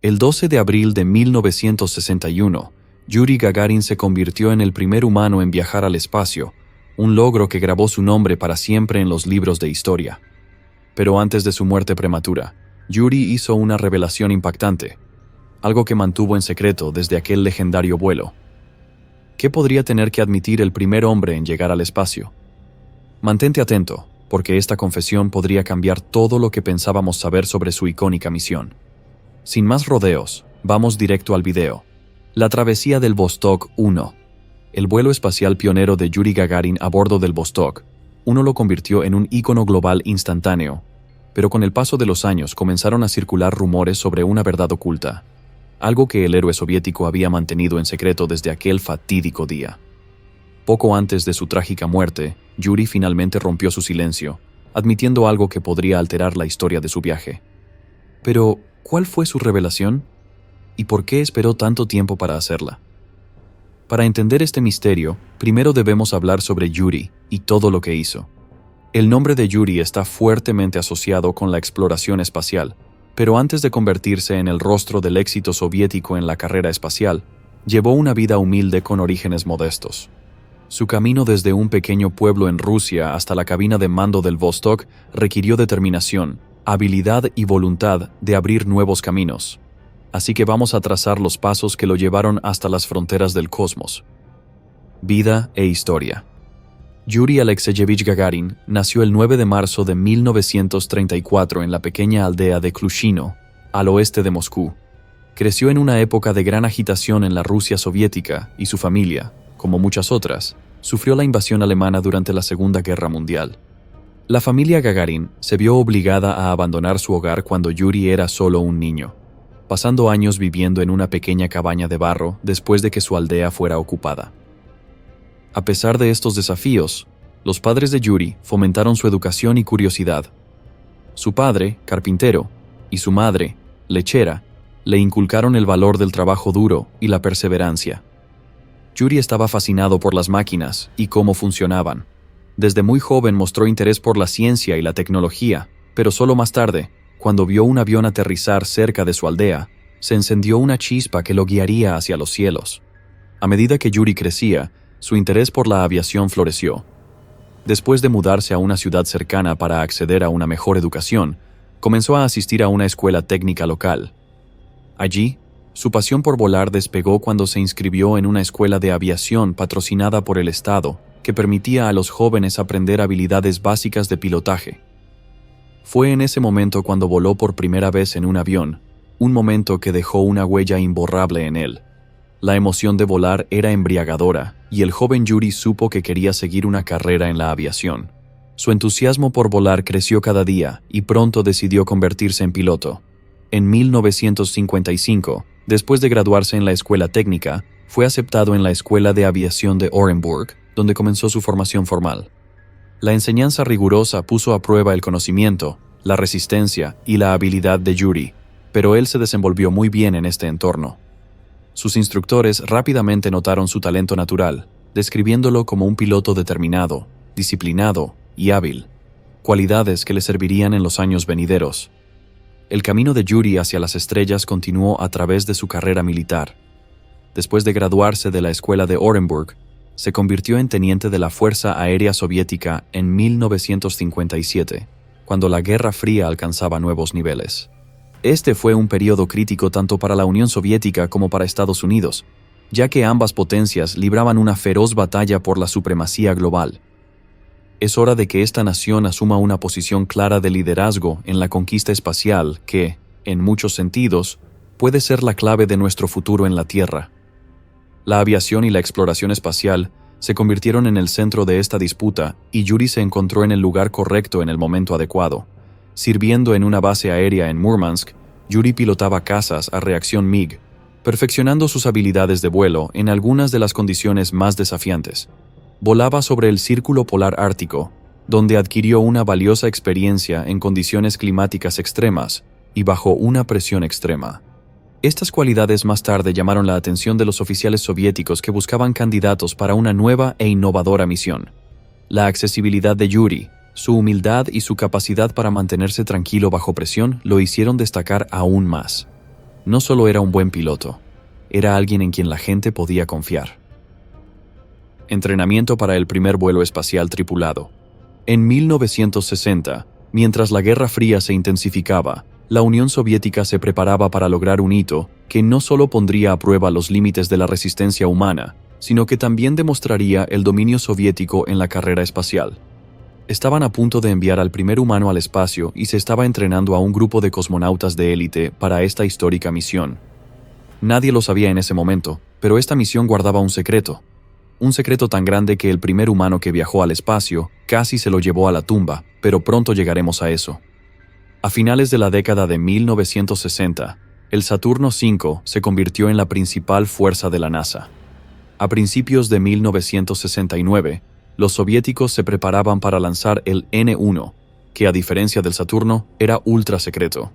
El 12 de abril de 1961, Yuri Gagarin se convirtió en el primer humano en viajar al espacio, un logro que grabó su nombre para siempre en los libros de historia. Pero antes de su muerte prematura, Yuri hizo una revelación impactante, algo que mantuvo en secreto desde aquel legendario vuelo. ¿Qué podría tener que admitir el primer hombre en llegar al espacio? Mantente atento, porque esta confesión podría cambiar todo lo que pensábamos saber sobre su icónica misión. Sin más rodeos, vamos directo al video. La travesía del Vostok 1. El vuelo espacial pionero de Yuri Gagarin a bordo del Vostok 1 lo convirtió en un ícono global instantáneo, pero con el paso de los años comenzaron a circular rumores sobre una verdad oculta, algo que el héroe soviético había mantenido en secreto desde aquel fatídico día. Poco antes de su trágica muerte, Yuri finalmente rompió su silencio, admitiendo algo que podría alterar la historia de su viaje. Pero, ¿cuál fue su revelación? ¿Y por qué esperó tanto tiempo para hacerla? Para entender este misterio, primero debemos hablar sobre Yuri y todo lo que hizo. El nombre de Yuri está fuertemente asociado con la exploración espacial, pero antes de convertirse en el rostro del éxito soviético en la carrera espacial, llevó una vida humilde con orígenes modestos. Su camino desde un pequeño pueblo en Rusia hasta la cabina de mando del Vostok requirió determinación, habilidad y voluntad de abrir nuevos caminos. Así que vamos a trazar los pasos que lo llevaron hasta las fronteras del cosmos. Vida e historia. Yuri Alexeyevich Gagarin nació el 9 de marzo de 1934 en la pequeña aldea de Klushino, al oeste de Moscú. Creció en una época de gran agitación en la Rusia soviética y su familia, como muchas otras, sufrió la invasión alemana durante la Segunda Guerra Mundial. La familia Gagarin se vio obligada a abandonar su hogar cuando Yuri era solo un niño, pasando años viviendo en una pequeña cabaña de barro después de que su aldea fuera ocupada. A pesar de estos desafíos, los padres de Yuri fomentaron su educación y curiosidad. Su padre, carpintero, y su madre, lechera, le inculcaron el valor del trabajo duro y la perseverancia. Yuri estaba fascinado por las máquinas y cómo funcionaban. Desde muy joven mostró interés por la ciencia y la tecnología, pero solo más tarde, cuando vio un avión aterrizar cerca de su aldea, se encendió una chispa que lo guiaría hacia los cielos. A medida que Yuri crecía, su interés por la aviación floreció. Después de mudarse a una ciudad cercana para acceder a una mejor educación, comenzó a asistir a una escuela técnica local. Allí, su pasión por volar despegó cuando se inscribió en una escuela de aviación patrocinada por el Estado, que permitía a los jóvenes aprender habilidades básicas de pilotaje. Fue en ese momento cuando voló por primera vez en un avión, un momento que dejó una huella imborrable en él. La emoción de volar era embriagadora, y el joven Yuri supo que quería seguir una carrera en la aviación. Su entusiasmo por volar creció cada día y pronto decidió convertirse en piloto. En 1955, después de graduarse en la escuela técnica, fue aceptado en la Escuela de Aviación de Orenburg, donde comenzó su formación formal. La enseñanza rigurosa puso a prueba el conocimiento, la resistencia y la habilidad de Yuri, pero él se desenvolvió muy bien en este entorno. Sus instructores rápidamente notaron su talento natural, describiéndolo como un piloto determinado, disciplinado y hábil, cualidades que le servirían en los años venideros. El camino de Yuri hacia las estrellas continuó a través de su carrera militar. Después de graduarse de la escuela de Orenburg, se convirtió en teniente de la Fuerza Aérea Soviética en 1957, cuando la Guerra Fría alcanzaba nuevos niveles. Este fue un periodo crítico tanto para la Unión Soviética como para Estados Unidos, ya que ambas potencias libraban una feroz batalla por la supremacía global. Es hora de que esta nación asuma una posición clara de liderazgo en la conquista espacial que, en muchos sentidos, puede ser la clave de nuestro futuro en la Tierra. La aviación y la exploración espacial se convirtieron en el centro de esta disputa y Yuri se encontró en el lugar correcto en el momento adecuado. Sirviendo en una base aérea en Murmansk, Yuri pilotaba cazas a reacción MiG, perfeccionando sus habilidades de vuelo en algunas de las condiciones más desafiantes. Volaba sobre el Círculo Polar Ártico, donde adquirió una valiosa experiencia en condiciones climáticas extremas y bajo una presión extrema. Estas cualidades más tarde llamaron la atención de los oficiales soviéticos que buscaban candidatos para una nueva e innovadora misión. La accesibilidad de Yuri, su humildad y su capacidad para mantenerse tranquilo bajo presión lo hicieron destacar aún más. No solo era un buen piloto, era alguien en quien la gente podía confiar. Entrenamiento para el primer vuelo espacial tripulado. En 1960, mientras la Guerra Fría se intensificaba, la Unión Soviética se preparaba para lograr un hito que no solo pondría a prueba los límites de la resistencia humana, sino que también demostraría el dominio soviético en la carrera espacial. Estaban a punto de enviar al primer humano al espacio y se estaba entrenando a un grupo de cosmonautas de élite para esta histórica misión. Nadie lo sabía en ese momento, pero esta misión guardaba un secreto tan grande que el primer humano que viajó al espacio casi se lo llevó a la tumba, pero pronto llegaremos a eso. A finales de la década de 1960, el Saturno V se convirtió en la principal fuerza de la NASA. A principios de 1969, los soviéticos se preparaban para lanzar el N-1, que a diferencia del Saturno, era ultra secreto.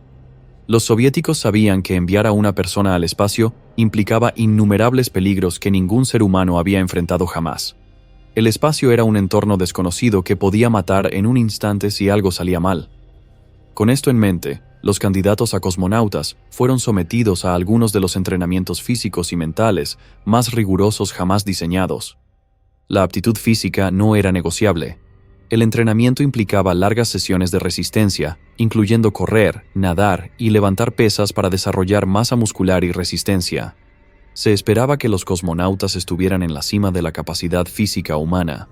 Los soviéticos sabían que enviar a una persona al espacio implicaba innumerables peligros que ningún ser humano había enfrentado jamás. El espacio era un entorno desconocido que podía matar en un instante si algo salía mal. Con esto en mente, los candidatos a cosmonautas fueron sometidos a algunos de los entrenamientos físicos y mentales más rigurosos jamás diseñados. La aptitud física no era negociable. El entrenamiento implicaba largas sesiones de resistencia, incluyendo correr, nadar y levantar pesas para desarrollar masa muscular y resistencia. Se esperaba que los cosmonautas estuvieran en la cima de la capacidad física humana.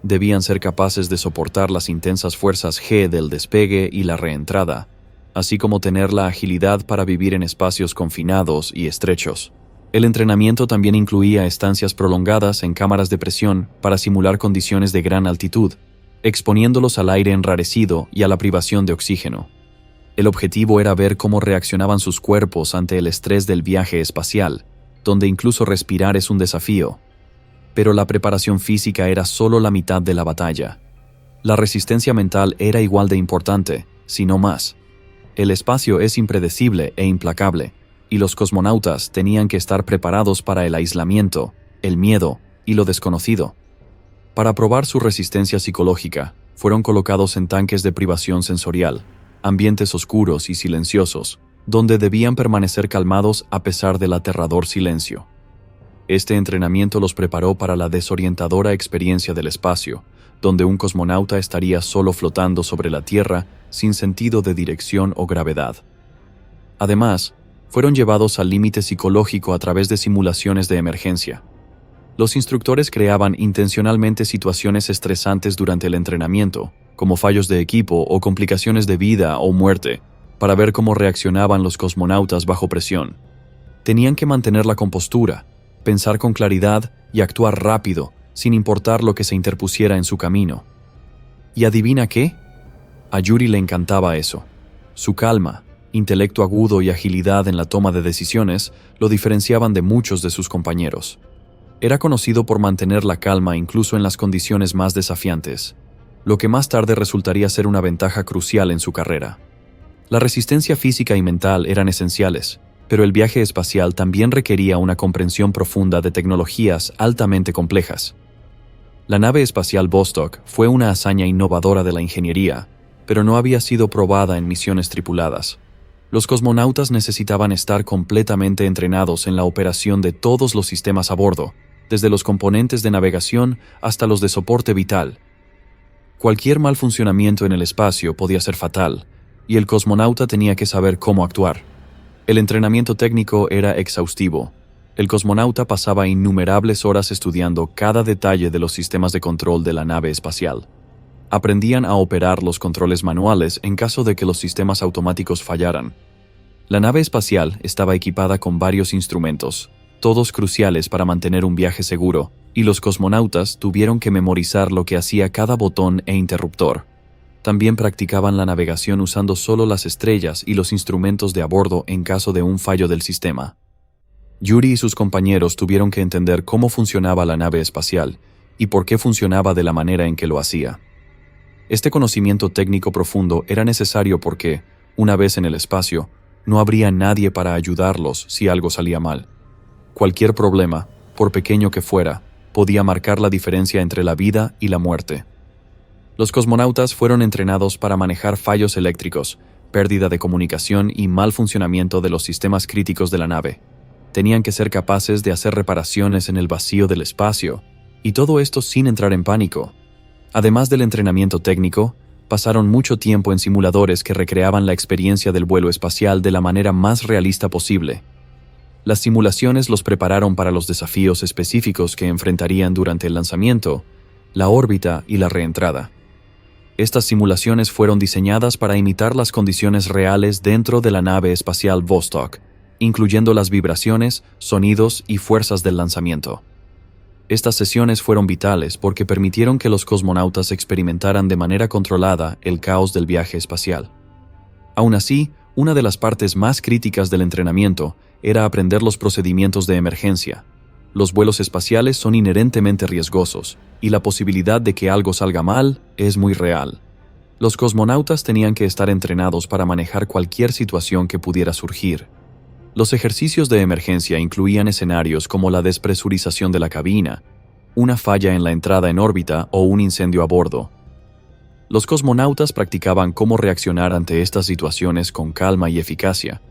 Debían ser capaces de soportar las intensas fuerzas G del despegue y la reentrada, así como tener la agilidad para vivir en espacios confinados y estrechos. El entrenamiento también incluía estancias prolongadas en cámaras de presión para simular condiciones de gran altitud, exponiéndolos al aire enrarecido y a la privación de oxígeno. El objetivo era ver cómo reaccionaban sus cuerpos ante el estrés del viaje espacial, donde incluso respirar es un desafío. Pero la preparación física era solo la mitad de la batalla. La resistencia mental era igual de importante, si no más. El espacio es impredecible e implacable, y los cosmonautas tenían que estar preparados para el aislamiento, el miedo y lo desconocido. Para probar su resistencia psicológica, fueron colocados en tanques de privación sensorial, ambientes oscuros y silenciosos, donde debían permanecer calmados a pesar del aterrador silencio. Este entrenamiento los preparó para la desorientadora experiencia del espacio, donde un cosmonauta estaría solo flotando sobre la Tierra sin sentido de dirección o gravedad. Además, fueron llevados al límite psicológico a través de simulaciones de emergencia. Los instructores creaban intencionalmente situaciones estresantes durante el entrenamiento, como fallos de equipo o complicaciones de vida o muerte, para ver cómo reaccionaban los cosmonautas bajo presión. Tenían que mantener la compostura, pensar con claridad y actuar rápido, sin importar lo que se interpusiera en su camino. ¿Y adivina qué? A Yuri le encantaba eso. Su calma, intelecto agudo y agilidad en la toma de decisiones lo diferenciaban de muchos de sus compañeros. Era conocido por mantener la calma incluso en las condiciones más desafiantes, lo que más tarde resultaría ser una ventaja crucial en su carrera. La resistencia física y mental eran esenciales, pero el viaje espacial también requería una comprensión profunda de tecnologías altamente complejas. La nave espacial Vostok fue una hazaña innovadora de la ingeniería, pero no había sido probada en misiones tripuladas. Los cosmonautas necesitaban estar completamente entrenados en la operación de todos los sistemas a bordo, desde los componentes de navegación hasta los de soporte vital. Cualquier mal funcionamiento en el espacio podía ser fatal, y el cosmonauta tenía que saber cómo actuar. El entrenamiento técnico era exhaustivo. El cosmonauta pasaba innumerables horas estudiando cada detalle de los sistemas de control de la nave espacial. Aprendían a operar los controles manuales en caso de que los sistemas automáticos fallaran. La nave espacial estaba equipada con varios instrumentos, todos cruciales para mantener un viaje seguro, y los cosmonautas tuvieron que memorizar lo que hacía cada botón e interruptor. También practicaban la navegación usando solo las estrellas y los instrumentos de a bordo en caso de un fallo del sistema. Yuri y sus compañeros tuvieron que entender cómo funcionaba la nave espacial y por qué funcionaba de la manera en que lo hacía. Este conocimiento técnico profundo era necesario porque, una vez en el espacio, no habría nadie para ayudarlos si algo salía mal. Cualquier problema, por pequeño que fuera, podía marcar la diferencia entre la vida y la muerte. Los cosmonautas fueron entrenados para manejar fallos eléctricos, pérdida de comunicación y mal funcionamiento de los sistemas críticos de la nave. Tenían que ser capaces de hacer reparaciones en el vacío del espacio, y todo esto sin entrar en pánico. Además del entrenamiento técnico, pasaron mucho tiempo en simuladores que recreaban la experiencia del vuelo espacial de la manera más realista posible. Las simulaciones los prepararon para los desafíos específicos que enfrentarían durante el lanzamiento, la órbita y la reentrada. Estas simulaciones fueron diseñadas para imitar las condiciones reales dentro de la nave espacial Vostok, incluyendo las vibraciones, sonidos y fuerzas del lanzamiento. Estas sesiones fueron vitales porque permitieron que los cosmonautas experimentaran de manera controlada el caos del viaje espacial. Aún así, una de las partes más críticas del entrenamiento era aprender los procedimientos de emergencia. Los vuelos espaciales son inherentemente riesgosos, y la posibilidad de que algo salga mal es muy real. Los cosmonautas tenían que estar entrenados para manejar cualquier situación que pudiera surgir. Los ejercicios de emergencia incluían escenarios como la despresurización de la cabina, una falla en la entrada en órbita o un incendio a bordo. Los cosmonautas practicaban cómo reaccionar ante estas situaciones con calma y eficacia,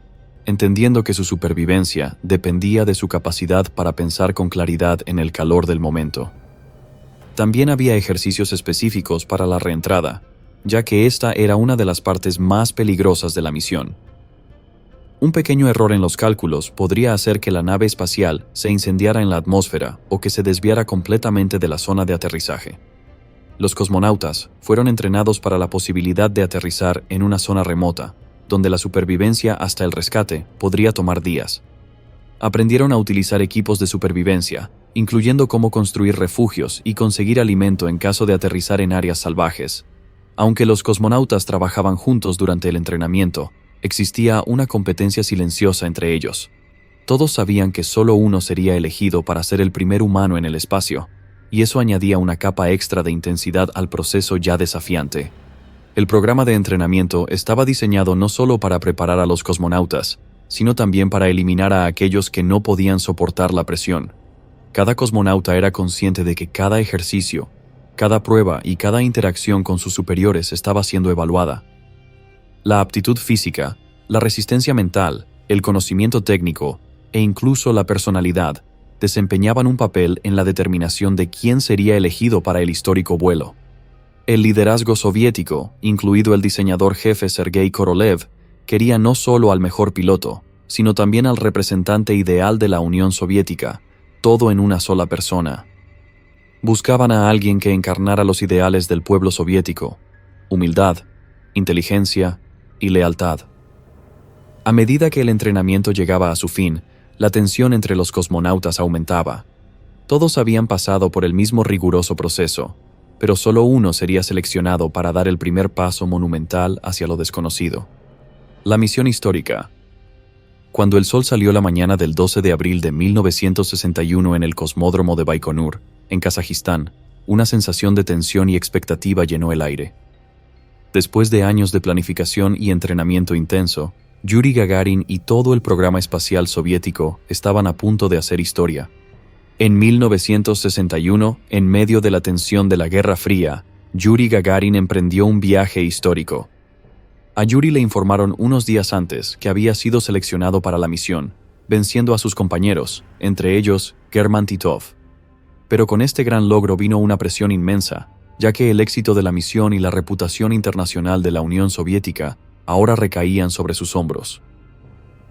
entendiendo que su supervivencia dependía de su capacidad para pensar con claridad en el calor del momento. También había ejercicios específicos para la reentrada, ya que esta era una de las partes más peligrosas de la misión. Un pequeño error en los cálculos podría hacer que la nave espacial se incendiara en la atmósfera o que se desviara completamente de la zona de aterrizaje. Los cosmonautas fueron entrenados para la posibilidad de aterrizar en una zona remota, donde la supervivencia hasta el rescate podría tomar días. Aprendieron a utilizar equipos de supervivencia, incluyendo cómo construir refugios y conseguir alimento en caso de aterrizar en áreas salvajes. Aunque los cosmonautas trabajaban juntos durante el entrenamiento, existía una competencia silenciosa entre ellos. Todos sabían que solo uno sería elegido para ser el primer humano en el espacio, y eso añadía una capa extra de intensidad al proceso ya desafiante. El programa de entrenamiento estaba diseñado no solo para preparar a los cosmonautas, sino también para eliminar a aquellos que no podían soportar la presión. Cada cosmonauta era consciente de que cada ejercicio, cada prueba y cada interacción con sus superiores estaba siendo evaluada. La aptitud física, la resistencia mental, el conocimiento técnico e incluso la personalidad desempeñaban un papel en la determinación de quién sería elegido para el histórico vuelo. El liderazgo soviético, incluido el diseñador jefe Sergei Korolev, quería no solo al mejor piloto, sino también al representante ideal de la Unión Soviética, todo en una sola persona. Buscaban a alguien que encarnara los ideales del pueblo soviético: humildad, inteligencia y lealtad. A medida que el entrenamiento llegaba a su fin, la tensión entre los cosmonautas aumentaba. Todos habían pasado por el mismo riguroso proceso, pero solo uno sería seleccionado para dar el primer paso monumental hacia lo desconocido. La misión histórica. Cuando el sol salió la mañana del 12 de abril de 1961 en el cosmódromo de Baikonur, en Kazajistán, una sensación de tensión y expectativa llenó el aire. Después de años de planificación y entrenamiento intenso, Yuri Gagarin y todo el programa espacial soviético estaban a punto de hacer historia. En 1961, en medio de la tensión de la Guerra Fría, Yuri Gagarin emprendió un viaje histórico. A Yuri le informaron unos días antes que había sido seleccionado para la misión, venciendo a sus compañeros, entre ellos German Titov. Pero con este gran logro vino una presión inmensa, ya que el éxito de la misión y la reputación internacional de la Unión Soviética ahora recaían sobre sus hombros.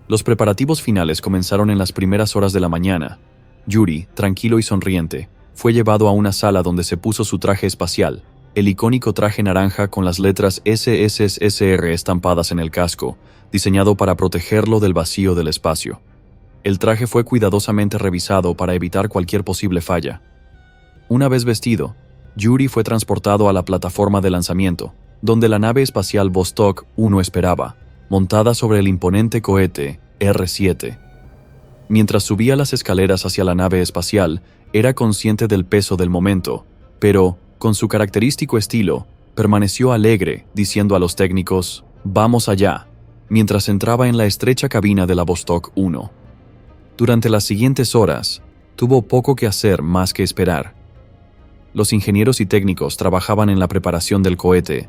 Los preparativos finales comenzaron en las primeras horas de la mañana. Yuri, tranquilo y sonriente, fue llevado a una sala donde se puso su traje espacial, el icónico traje naranja con las letras SSSR estampadas en el casco, diseñado para protegerlo del vacío del espacio. El traje fue cuidadosamente revisado para evitar cualquier posible falla. Una vez vestido, Yuri fue transportado a la plataforma de lanzamiento, donde la nave espacial Vostok 1 esperaba, montada sobre el imponente cohete R-7. Mientras subía las escaleras hacia la nave espacial, era consciente del peso del momento, pero, con su característico estilo, permaneció alegre, diciendo a los técnicos: «Vamos allá», mientras entraba en la estrecha cabina de la Vostok 1. Durante las siguientes horas, tuvo poco que hacer más que esperar. Los ingenieros y técnicos trabajaban en la preparación del cohete,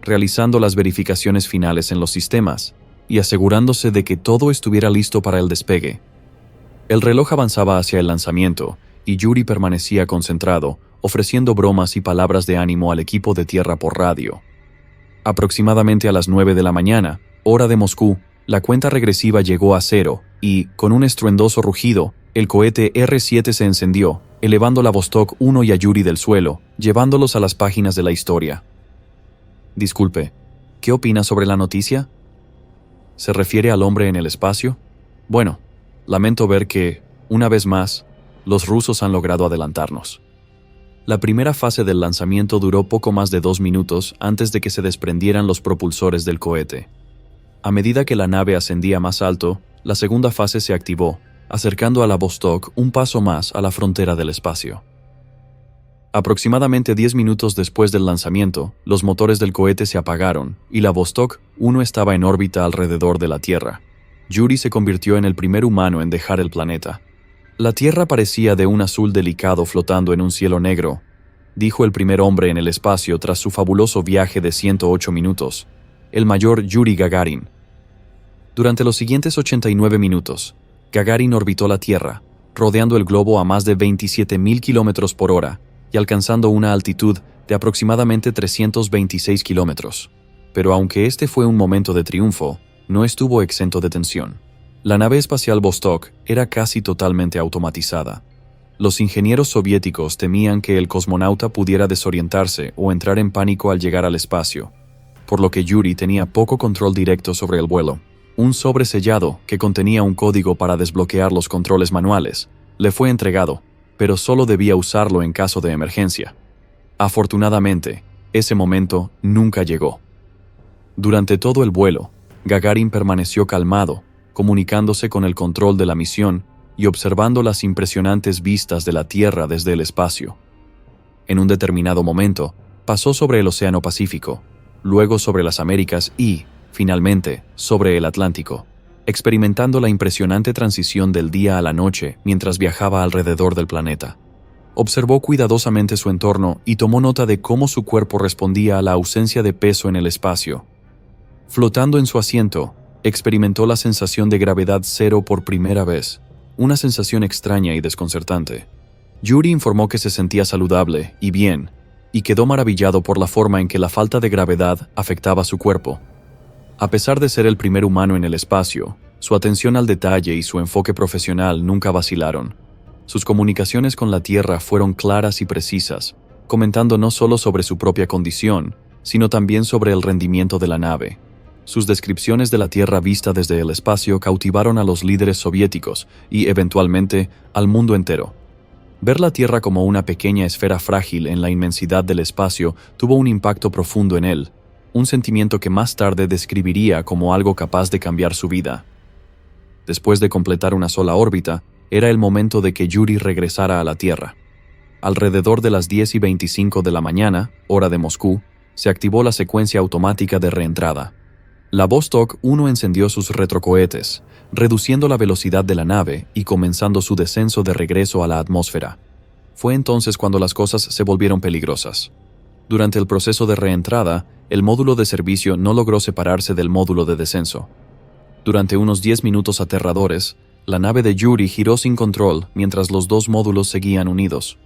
realizando las verificaciones finales en los sistemas y asegurándose de que todo estuviera listo para el despegue. El reloj avanzaba hacia el lanzamiento y Yuri permanecía concentrado, ofreciendo bromas y palabras de ánimo al equipo de tierra por radio. Aproximadamente a las 9 de la mañana, hora de Moscú, la cuenta regresiva llegó a 0 y, con un estruendoso rugido, el cohete R-7 se encendió, elevando la Vostok 1 y a Yuri del suelo, llevándolos a las páginas de la historia. Disculpe, ¿qué opina sobre la noticia? ¿Se refiere al hombre en el espacio? Bueno, lamento ver que, una vez más, los rusos han logrado adelantarnos. La primera fase del lanzamiento duró poco más de 2 minutos antes de que se desprendieran los propulsores del cohete. A medida que la nave ascendía más alto, la segunda fase se activó, acercando a la Vostok un paso más a la frontera del espacio. Aproximadamente 10 minutos después del lanzamiento, los motores del cohete se apagaron y la Vostok 1 estaba en órbita alrededor de la Tierra. Yuri se convirtió en el primer humano en dejar el planeta. La Tierra parecía de un azul delicado flotando en un cielo negro, dijo el primer hombre en el espacio tras su fabuloso viaje de 108 minutos, el mayor Yuri Gagarin. Durante los siguientes 89 minutos, Gagarin orbitó la Tierra, rodeando el globo a más de 27.000 kilómetros por hora y alcanzando una altitud de aproximadamente 326 kilómetros. Pero aunque este fue un momento de triunfo, no estuvo exento de tensión. La nave espacial Vostok era casi totalmente automatizada. Los ingenieros soviéticos temían que el cosmonauta pudiera desorientarse o entrar en pánico al llegar al espacio, por lo que Yuri tenía poco control directo sobre el vuelo. Un sobre sellado, que contenía un código para desbloquear los controles manuales, le fue entregado, pero solo debía usarlo en caso de emergencia. Afortunadamente, ese momento nunca llegó. Durante todo el vuelo, Gagarin permaneció calmado, comunicándose con el control de la misión y observando las impresionantes vistas de la Tierra desde el espacio. En un determinado momento, pasó sobre el Océano Pacífico, luego sobre las Américas y, finalmente, sobre el Atlántico, experimentando la impresionante transición del día a la noche mientras viajaba alrededor del planeta. Observó cuidadosamente su entorno y tomó nota de cómo su cuerpo respondía a la ausencia de peso en el espacio. Flotando en su asiento, experimentó la sensación de gravedad cero por primera vez, una sensación extraña y desconcertante. Yuri informó que se sentía saludable y bien, y quedó maravillado por la forma en que la falta de gravedad afectaba su cuerpo. A pesar de ser el primer humano en el espacio, su atención al detalle y su enfoque profesional nunca vacilaron. Sus comunicaciones con la Tierra fueron claras y precisas, comentando no solo sobre su propia condición, sino también sobre el rendimiento de la nave. Sus descripciones de la Tierra vista desde el espacio cautivaron a los líderes soviéticos y, eventualmente, al mundo entero. Ver la Tierra como una pequeña esfera frágil en la inmensidad del espacio tuvo un impacto profundo en él, un sentimiento que más tarde describiría como algo capaz de cambiar su vida. Después de completar una sola órbita, era el momento de que Yuri regresara a la Tierra. Alrededor de las 10:25 de la mañana, hora de Moscú, se activó la secuencia automática de reentrada. La Vostok 1 encendió sus retrocohetes, reduciendo la velocidad de la nave y comenzando su descenso de regreso a la atmósfera. Fue entonces cuando las cosas se volvieron peligrosas. Durante el proceso de reentrada, el módulo de servicio no logró separarse del módulo de descenso. Durante unos 10 minutos aterradores, la nave de Yuri giró sin control mientras los dos módulos seguían unidos.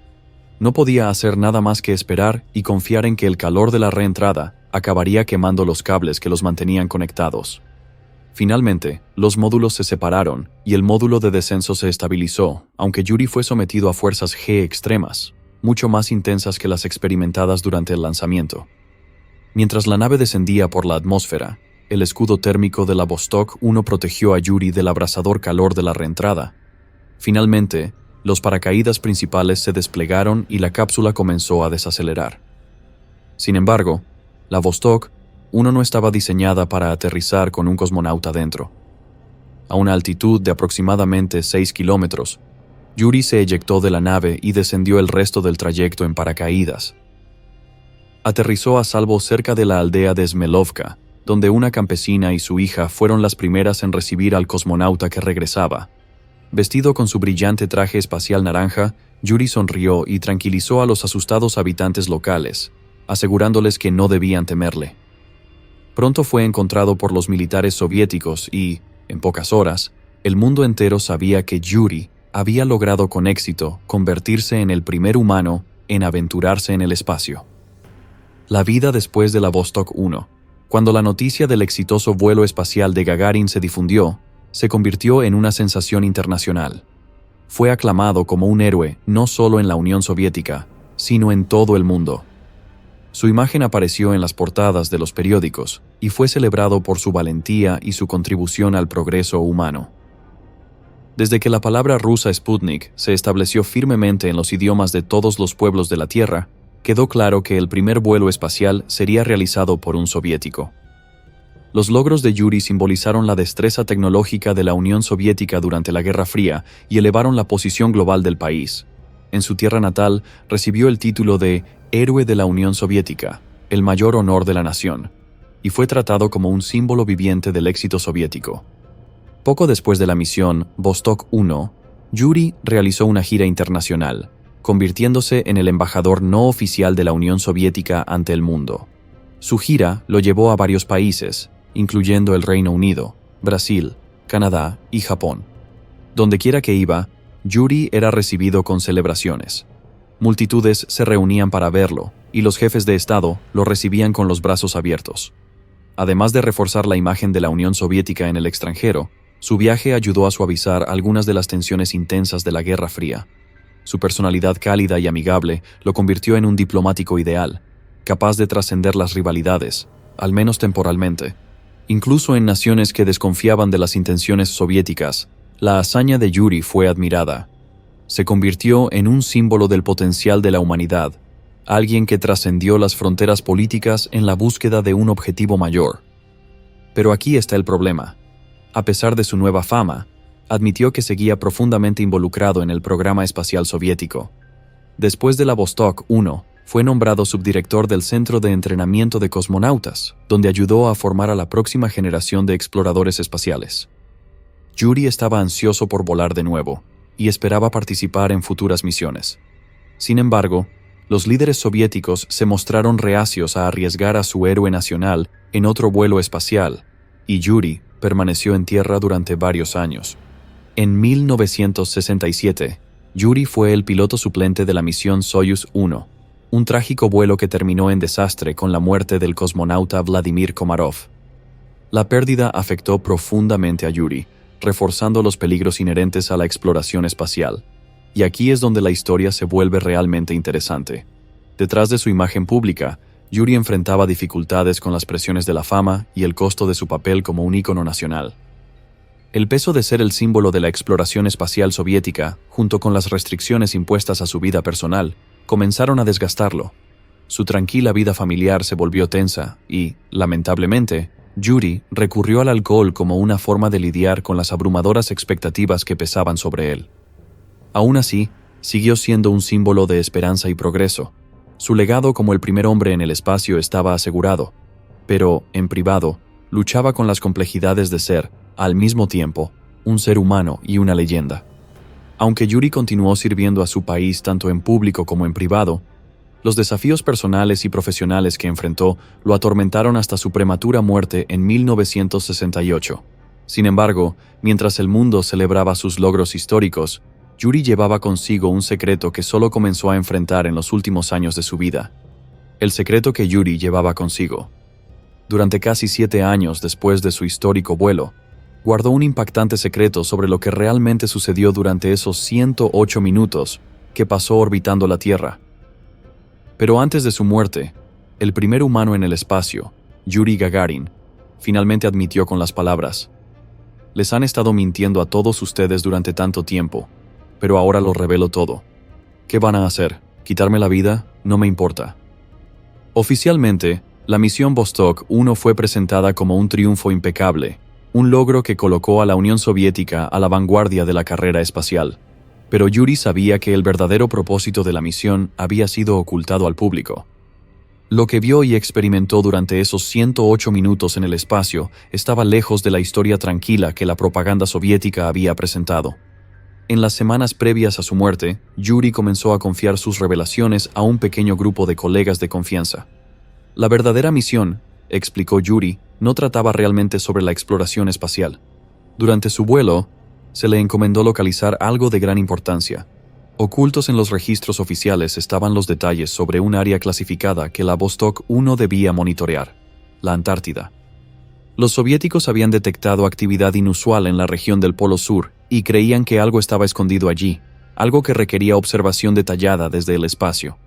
No podía hacer nada más que esperar y confiar en que el calor de la reentrada acabaría quemando los cables que los mantenían conectados. Finalmente, los módulos se separaron y el módulo de descenso se estabilizó, aunque Yuri fue sometido a fuerzas G extremas, mucho más intensas que las experimentadas durante el lanzamiento. Mientras la nave descendía por la atmósfera, el escudo térmico de la Vostok 1 protegió a Yuri del abrasador calor de la reentrada. Finalmente, los paracaídas principales se desplegaron y la cápsula comenzó a desacelerar. Sin embargo, la Vostok 1 no estaba diseñada para aterrizar con un cosmonauta dentro. A una altitud de aproximadamente 6 kilómetros, Yuri se eyectó de la nave y descendió el resto del trayecto en paracaídas. Aterrizó a salvo cerca de la aldea de Smelovka, donde una campesina y su hija fueron las primeras en recibir al cosmonauta que regresaba. Vestido con su brillante traje espacial naranja, Yuri sonrió y tranquilizó a los asustados habitantes locales, asegurándoles que no debían temerle. Pronto fue encontrado por los militares soviéticos y, en pocas horas, el mundo entero sabía que Yuri había logrado con éxito convertirse en el primer humano en aventurarse en el espacio. La vida después de la Vostok 1. Cuando la noticia del exitoso vuelo espacial de Gagarin se difundió, se convirtió en una sensación internacional. Fue aclamado como un héroe no solo en la Unión Soviética, sino en todo el mundo. Su imagen apareció en las portadas de los periódicos y fue celebrado por su valentía y su contribución al progreso humano. Desde que la palabra rusa Sputnik se estableció firmemente en los idiomas de todos los pueblos de la Tierra, quedó claro que el primer vuelo espacial sería realizado por un soviético. Los logros de Yuri simbolizaron la destreza tecnológica de la Unión Soviética durante la Guerra Fría y elevaron la posición global del país. En su tierra natal, recibió el título de Héroe de la Unión Soviética, el mayor honor de la nación, y fue tratado como un símbolo viviente del éxito soviético. Poco después de la misión Vostok 1, Yuri realizó una gira internacional, convirtiéndose en el embajador no oficial de la Unión Soviética ante el mundo. Su gira lo llevó a varios países, incluyendo el Reino Unido, Brasil, Canadá y Japón. Dondequiera que iba, Yuri era recibido con celebraciones. Multitudes se reunían para verlo, y los jefes de Estado lo recibían con los brazos abiertos. Además de reforzar la imagen de la Unión Soviética en el extranjero, su viaje ayudó a suavizar algunas de las tensiones intensas de la Guerra Fría. Su personalidad cálida y amigable lo convirtió en un diplomático ideal, capaz de trascender las rivalidades, al menos temporalmente. Incluso en naciones que desconfiaban de las intenciones soviéticas, la hazaña de Yuri fue admirada. Se convirtió en un símbolo del potencial de la humanidad, alguien que trascendió las fronteras políticas en la búsqueda de un objetivo mayor. Pero aquí está el problema. A pesar de su nueva fama, admitió que seguía profundamente involucrado en el programa espacial soviético. Después de la Vostok 1, fue nombrado subdirector del Centro de Entrenamiento de Cosmonautas, donde ayudó a formar a la próxima generación de exploradores espaciales. Yuri estaba ansioso por volar de nuevo y esperaba participar en futuras misiones. Sin embargo, los líderes soviéticos se mostraron reacios a arriesgar a su héroe nacional en otro vuelo espacial, y Yuri permaneció en tierra durante varios años. En 1967, Yuri fue el piloto suplente de la misión Soyuz 1, un trágico vuelo que terminó en desastre con la muerte del cosmonauta Vladimir Komarov. La pérdida afectó profundamente a Yuri, reforzando los peligros inherentes a la exploración espacial. Y aquí es donde la historia se vuelve realmente interesante. Detrás de su imagen pública, Yuri enfrentaba dificultades con las presiones de la fama y el costo de su papel como un ícono nacional. El peso de ser el símbolo de la exploración espacial soviética, junto con las restricciones impuestas a su vida personal, comenzaron a desgastarlo. Su tranquila vida familiar se volvió tensa y, lamentablemente, Yuri recurrió al alcohol como una forma de lidiar con las abrumadoras expectativas que pesaban sobre él. Aún así, siguió siendo un símbolo de esperanza y progreso. Su legado como el primer hombre en el espacio estaba asegurado, pero, en privado, luchaba con las complejidades de ser, al mismo tiempo, un ser humano y una leyenda. Aunque Yuri continuó sirviendo a su país tanto en público como en privado, los desafíos personales y profesionales que enfrentó lo atormentaron hasta su prematura muerte en 1968. Sin embargo, mientras el mundo celebraba sus logros históricos, Yuri llevaba consigo un secreto que solo comenzó a enfrentar en los últimos años de su vida. El secreto que Yuri llevaba consigo. Durante casi 7 años después de su histórico vuelo, guardó un impactante secreto sobre lo que realmente sucedió durante esos 108 minutos que pasó orbitando la Tierra. Pero antes de su muerte, el primer humano en el espacio, Yuri Gagarin, finalmente admitió con las palabras: «Les han estado mintiendo a todos ustedes durante tanto tiempo, pero ahora lo revelo todo. ¿Qué van a hacer? ¿Quitarme la vida? No me importa». Oficialmente, la misión Vostok 1 fue presentada como un triunfo impecable, un logro que colocó a la Unión Soviética a la vanguardia de la carrera espacial. Pero Yuri sabía que el verdadero propósito de la misión había sido ocultado al público. Lo que vio y experimentó durante esos 108 minutos en el espacio estaba lejos de la historia tranquila que la propaganda soviética había presentado. En las semanas previas a su muerte, Yuri comenzó a confiar sus revelaciones a un pequeño grupo de colegas de confianza. La verdadera misión, explicó Yuri, no trataba realmente sobre la exploración espacial. Durante su vuelo, se le encomendó localizar algo de gran importancia. Ocultos en los registros oficiales estaban los detalles sobre un área clasificada que la Vostok 1 debía monitorear, la Antártida. Los soviéticos habían detectado actividad inusual en la región del Polo Sur y creían que algo estaba escondido allí, algo que requería observación detallada desde el espacio.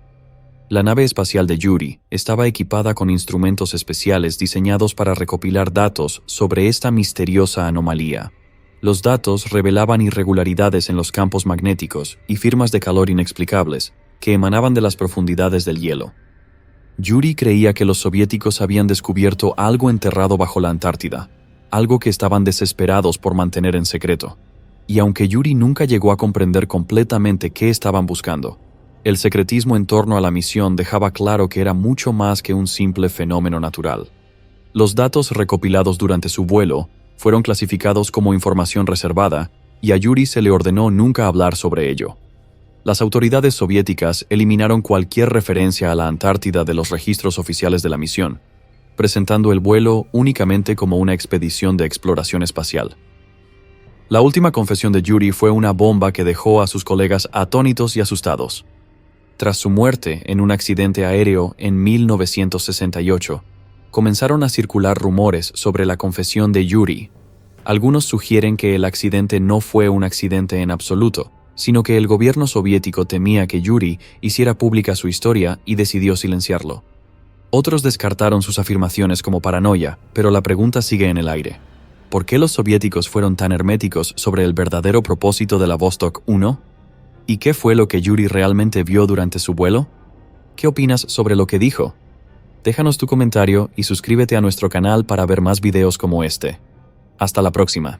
La nave espacial de Yuri estaba equipada con instrumentos especiales diseñados para recopilar datos sobre esta misteriosa anomalía. Los datos revelaban irregularidades en los campos magnéticos y firmas de calor inexplicables que emanaban de las profundidades del hielo. Yuri creía que los soviéticos habían descubierto algo enterrado bajo la Antártida, algo que estaban desesperados por mantener en secreto. Y aunque Yuri nunca llegó a comprender completamente qué estaban buscando, el secretismo en torno a la misión dejaba claro que era mucho más que un simple fenómeno natural. Los datos recopilados durante su vuelo fueron clasificados como información reservada y a Yuri se le ordenó nunca hablar sobre ello. Las autoridades soviéticas eliminaron cualquier referencia a la Antártida de los registros oficiales de la misión, presentando el vuelo únicamente como una expedición de exploración espacial. La última confesión de Yuri fue una bomba que dejó a sus colegas atónitos y asustados. Tras su muerte en un accidente aéreo en 1968, comenzaron a circular rumores sobre la confesión de Yuri. Algunos sugieren que el accidente no fue un accidente en absoluto, sino que el gobierno soviético temía que Yuri hiciera pública su historia y decidió silenciarlo. Otros descartaron sus afirmaciones como paranoia, pero la pregunta sigue en el aire. ¿Por qué los soviéticos fueron tan herméticos sobre el verdadero propósito de la Vostok 1? ¿Y qué fue lo que Yuri realmente vio durante su vuelo? ¿Qué opinas sobre lo que dijo? Déjanos tu comentario y suscríbete a nuestro canal para ver más videos como este. Hasta la próxima.